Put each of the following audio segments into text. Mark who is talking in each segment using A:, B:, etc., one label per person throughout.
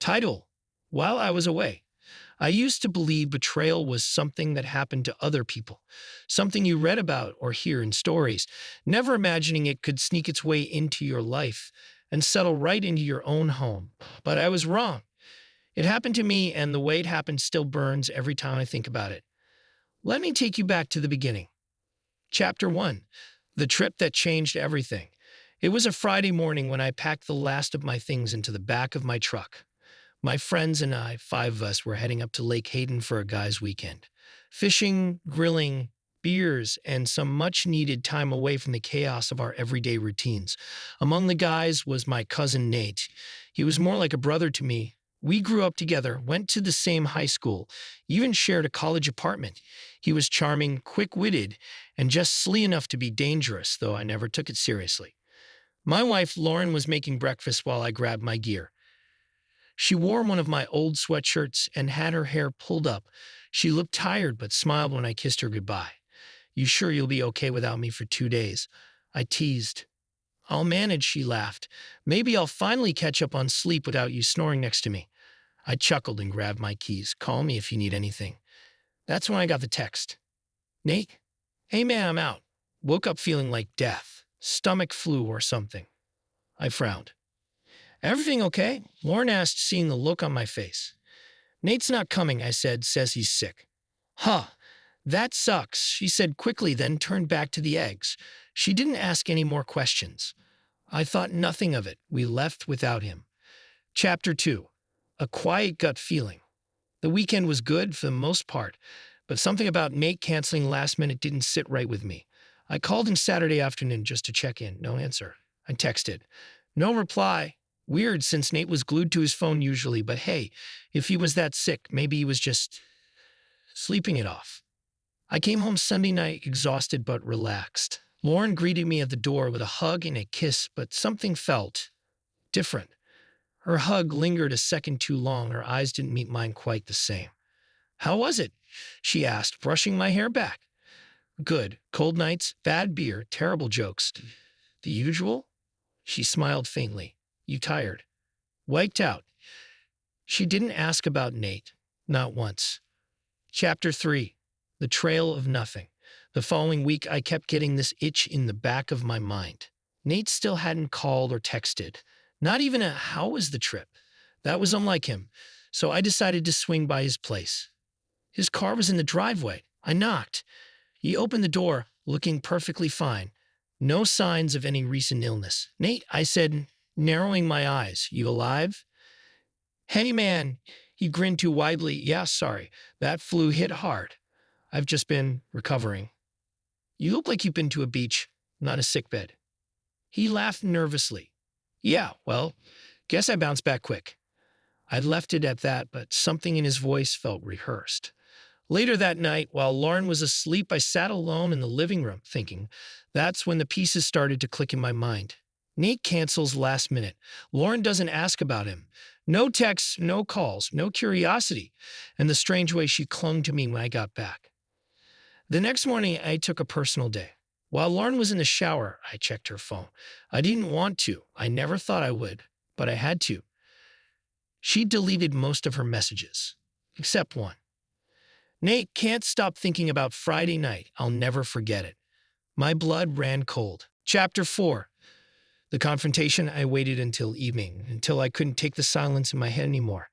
A: Title: While I Was Away. I used to believe betrayal was something that happened to other people, something you read about or hear in stories, never imagining it could sneak its way into your life and settle right into your own home. But I was wrong. It happened to me, and the way it happened still burns every time I think about it. Let me take you back to the beginning. Chapter 1: The Trip That Changed Everything. It was a Friday morning when I packed the last of my things into the back of my truck. My friends and I, five of us, were heading up to Lake Hayden for a guy's weekend. Fishing, grilling, beers, and some much needed time away from the chaos of our everyday routines. Among the guys was my cousin Nate. He was more like a brother to me. We grew up together, went to the same high school, even shared a college apartment. He was charming, quick-witted, and just sly enough to be dangerous, though I never took it seriously. My wife, Lauren, was making breakfast while I grabbed my gear. She wore one of my old sweatshirts and had her hair pulled up. She looked tired but smiled when I kissed her goodbye. "You sure you'll be okay without me for 2 days?" I teased. "I'll manage," she laughed. "Maybe I'll finally catch up on sleep without you snoring next to me." I chuckled and grabbed my keys. "Call me if you need anything." That's when I got the text. "Nate? Hey man, I'm out. Woke up feeling like death. Stomach flu or something." I frowned. "Everything okay?" Lauren asked, seeing the look on my face. "Nate's not coming," I said. "Says he's sick." "Huh, that sucks," she said quickly, then turned back to the eggs. She didn't ask any more questions. I thought nothing of it. We left without him. Chapter 2: A Quiet Gut Feeling. The weekend was good for the most part, but something about Nate canceling last minute didn't sit right with me. I called him Saturday afternoon just to check in. No answer. I texted. No reply. Weird, since Nate was glued to his phone usually, but hey, if he was that sick, maybe he was just sleeping it off. I came home Sunday night exhausted but relaxed. Lauren greeted me at the door with a hug and a kiss, but something felt different. Her hug lingered a second too long. Her eyes didn't meet mine quite the same. "How was it?" she asked, brushing my hair back. "Good. Cold nights, bad beer, terrible jokes. The usual?" She smiled faintly. "You tired?" "Wiped out." She didn't ask about Nate. Not once. Chapter 3: The Trail of Nothing. The following week, I kept getting this itch in the back of my mind. Nate still hadn't called or texted. Not even a "how was the trip?" That was unlike him, so I decided to swing by his place. His car was in the driveway. I knocked. He opened the door, looking perfectly fine. No signs of any recent illness. "Nate," I said, narrowing my eyes. "You alive?" "Hey, man." He grinned too widely. "Yeah, sorry. That flu hit hard. I've just been recovering." "You look like you've been to a beach, not a sickbed." He laughed nervously. "Yeah, well, guess I bounced back quick." I'd left it at that, but something in his voice felt rehearsed. Later that night, while Lauren was asleep, I sat alone in the living room, thinking. That's when the pieces started to click in my mind. Nate cancels last minute. Lauren doesn't ask about him. No texts, no calls, no curiosity, and the strange way she clung to me when I got back. The next morning, I took a personal day. While Lauren was in the shower, I checked her phone. I didn't want to. I never thought I would, but I had to. She deleted most of her messages, except one. "Nate, can't stop thinking about Friday night. I'll never forget it." My blood ran cold. Chapter 4: The Confrontation. I waited until evening, until I couldn't take the silence in my head anymore.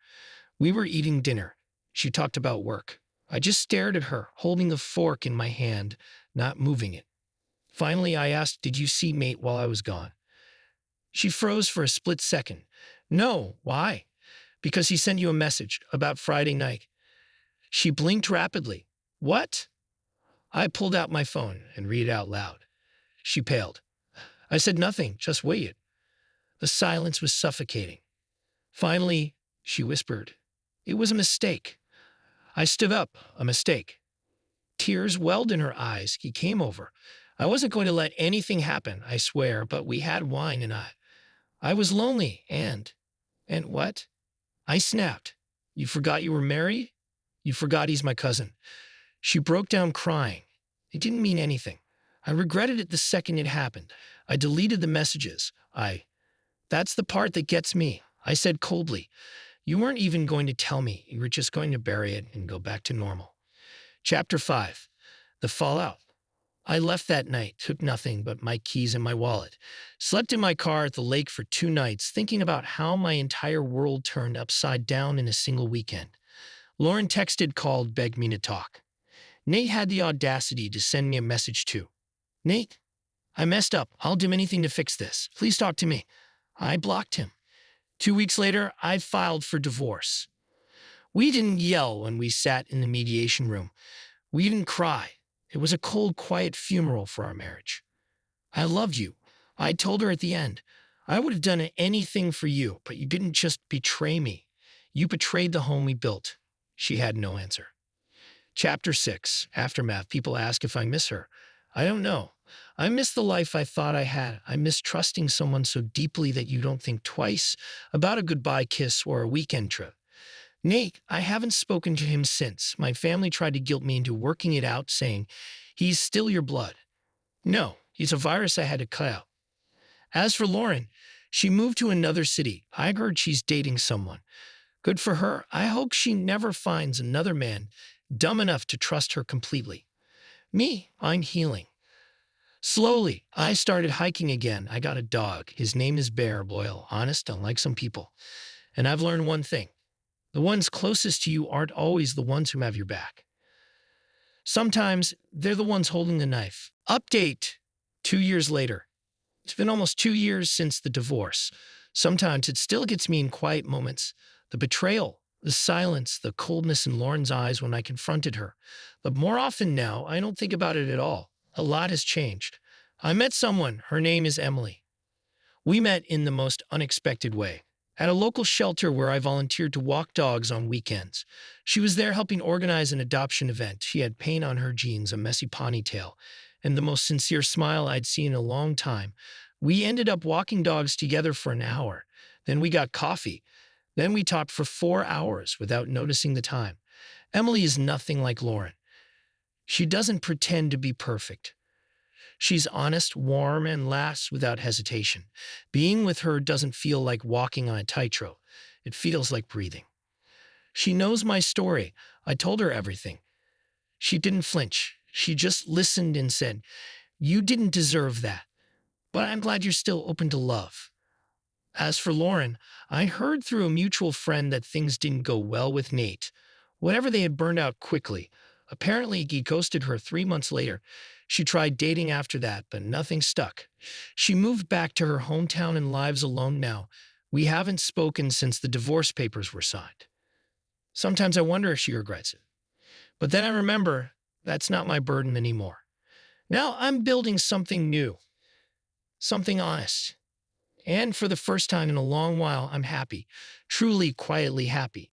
A: We were eating dinner. She talked about work. I just stared at her, holding the fork in my hand, not moving it. Finally, I asked, "Did you see Nate while I was gone?" She froze for a split second. "No, why?" "Because he sent you a message about Friday night." She blinked rapidly. "What?" I pulled out my phone and read it out loud. She paled. I said nothing, just waited. The silence was suffocating. Finally, she whispered, "It was a mistake." I stood up. "A mistake." Tears welled in her eyes. He came over. I wasn't going to let anything happen, I swear, but we had wine and I was lonely and what? I snapped. "You forgot you were married? You forgot he's my cousin." She broke down crying. It didn't mean anything. I regretted it the second it happened. I deleted the messages. That's the part that gets me. I said coldly, You weren't even going to tell me. You were just going to bury it and go back to normal. Chapter 5. The Fallout. I left that night, took nothing but my keys and my wallet. Slept in my car at the lake for 2 nights, thinking about how my entire world turned upside down in a single weekend. Lauren texted, called, begged me to talk. Nate had the audacity to send me a message too. Nate, I messed up. I'll do anything to fix this. Please talk to me. I blocked him. 2 weeks later, I filed for divorce. We didn't yell when we sat in the mediation room. We didn't cry. It was a cold, quiet funeral for our marriage. I loved you. I told her at the end, I would have done anything for you, but you didn't just betray me. You betrayed the home we built. She had no answer. Chapter 6. Aftermath. People ask if I miss her. I don't know. I miss the life I thought I had. I miss trusting someone so deeply that you don't think twice about a goodbye kiss or a weekend trip. Nate, I haven't spoken to him since. My family tried to guilt me into working it out, saying, he's still your blood. No, he's a virus I had to cut out. As for Lauren, she moved to another city. I heard she's dating someone. Good for her. I hope she never finds another man dumb enough to trust her completely. Me, I'm healing. Slowly, I started hiking again. I got a dog. His name is Bear, loyal, honest, unlike some people. And I've learned one thing. The ones closest to you aren't always the ones who have your back. Sometimes they're the ones holding the knife. Update 2 years later. It's been almost 2 years since the divorce. Sometimes it still gets me in quiet moments. The betrayal, the silence, the coldness in Lauren's eyes when I confronted her. But more often now, I don't think about it at all. A lot has changed. I met someone. Her name is Emily. We met in the most unexpected way. At a local shelter where I volunteered to walk dogs on weekends. She was there helping organize an adoption event. She had paint on her jeans, a messy ponytail, and the most sincere smile I'd seen in a long time. We ended up walking dogs together for an hour. Then we got coffee. Then we talked for 4 hours without noticing the time. Emily is nothing like Lauren. She doesn't pretend to be perfect. She's honest, warm, and laughs without hesitation. Being with her doesn't feel like walking on a tightrope. It feels like breathing. She knows my story. I told her everything. She didn't flinch. She just listened and said, you didn't deserve that. But I'm glad you're still open to love. As for Lauren, I heard through a mutual friend that things didn't go well with Nate. Whatever they had burned out quickly. Apparently, he ghosted her 3 months later. She tried dating after that, but nothing stuck. She moved back to her hometown and lives alone now. We haven't spoken since the divorce papers were signed. Sometimes I wonder if she regrets it. But then I remember that's not my burden anymore. Now I'm building something new, something honest. And for the first time in a long while, I'm happy, truly, quietly happy.